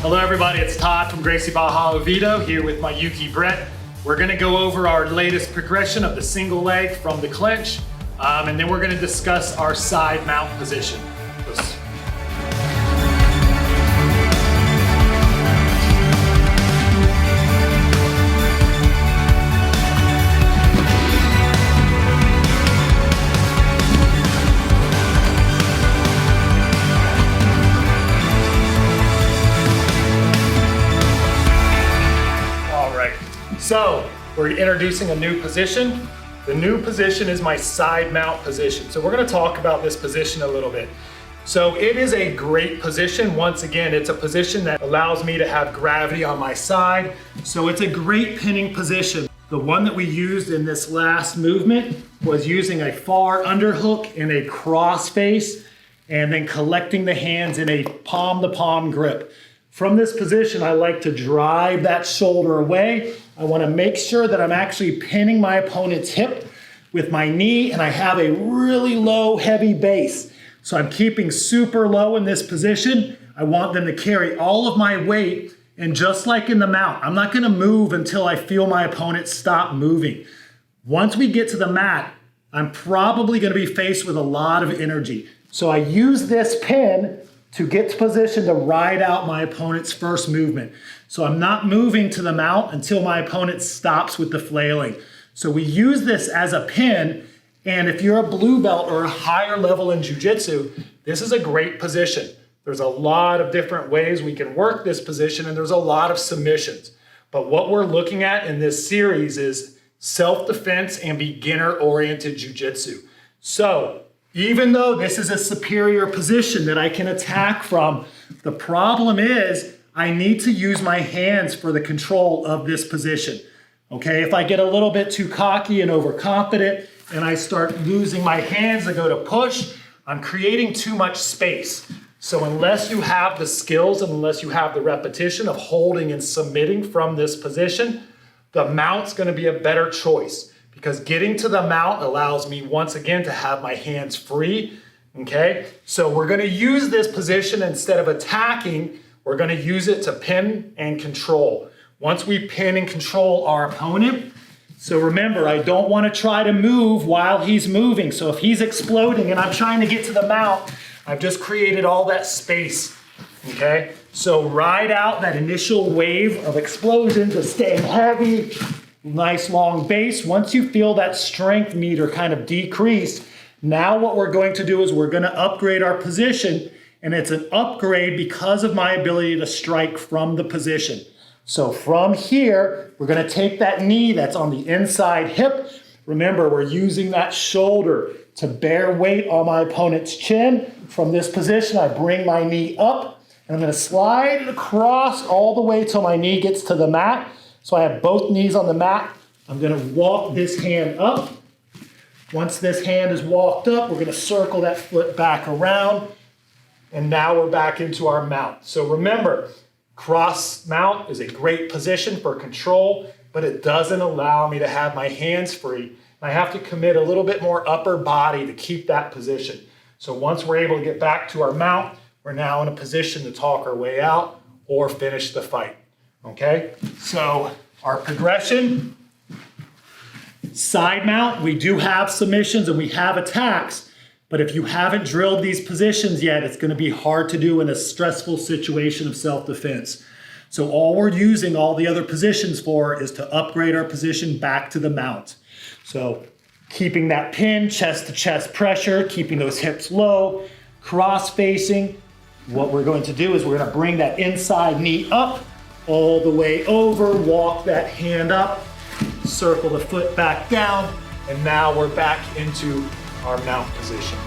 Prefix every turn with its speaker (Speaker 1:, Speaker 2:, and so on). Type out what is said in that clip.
Speaker 1: Hello everybody, it's Todd from Gracie Baja Oviedo here with my Yuki Brett. We're gonna go over our latest progression of the single leg from the clinch, and then we're gonna discuss our side mount position. So we're introducing a new position. The new position is my side mount position. So we're gonna talk about this position a little bit. So it is a great position. Once again, it's a position that allows me to have gravity on my side. So it's a great pinning position. The one that we used in this last movement was using a far underhook in a cross face and then collecting the hands in a palm to palm grip. From this position, I like to drive that shoulder away. I want to make sure that I'm actually pinning my opponent's hip with my knee, and I have a really low, heavy base. So I'm keeping super low in this position. I want them to carry all of my weight, and just like in the mount, I'm not going to move until I feel my opponent stop moving. Once we get to the mat, I'm probably going to be faced with a lot of energy. So I use this pin to get to position to ride out my opponent's first movement. So I'm not moving to the mount until my opponent stops with the flailing. So we use this as a pin, and if you're a blue belt or a higher level in jiu-jitsu, this is a great position. There's a lot of different ways we can work this position, and there's a lot of submissions. But what we're looking at in this series is self-defense and beginner-oriented jiu-jitsu. So even though this is a superior position that I can attack from, the problem is I need to use my hands for the control of this position. Okay, if I get a little bit too cocky and overconfident and I start losing my hands to go to push, I'm creating too much space. So unless you have the skills and unless you have the repetition of holding and submitting from this position, the mount's going to be a better choice. Because getting to the mount allows me once again to have my hands free, okay? So we're gonna use this position instead of attacking, we're gonna use it to pin and control. Once we pin and control our opponent, so remember, I don't wanna try to move while he's moving. So if he's exploding and I'm trying to get to the mount, I've just created all that space, okay? So ride out that initial wave of explosions of staying heavy. Nice long base. Once you feel that strength meter kind of decrease, now what we're going to do is we're going to upgrade our position, and it's an upgrade because of my ability to strike from the position. So from here, we're going to take that knee that's on the inside hip. Remember, we're using that shoulder to bear weight on my opponent's chin. From this position, I bring my knee up, and I'm going to slide it across all the way till my knee gets to the mat. So I have both knees on the mat. I'm going to walk this hand up. Once this hand is walked up, we're going to circle that foot back around. And now we're back into our mount. So remember, cross mount is a great position for control, but it doesn't allow me to have my hands free. I have to commit a little bit more upper body to keep that position. So once we're able to get back to our mount, we're now in a position to talk our way out or finish the fight. Okay, so our progression, side mount, we do have submissions and we have attacks, but if you haven't drilled these positions yet, it's going to be hard to do in a stressful situation of self-defense. So all we're using all the other positions for is to upgrade our position back to the mount. So keeping that pin, chest to chest pressure, keeping those hips low, cross facing. What we're going to do is we're going to bring that inside knee up, all the way over, walk that hand up, circle the foot back down, and now we're back into our mount position.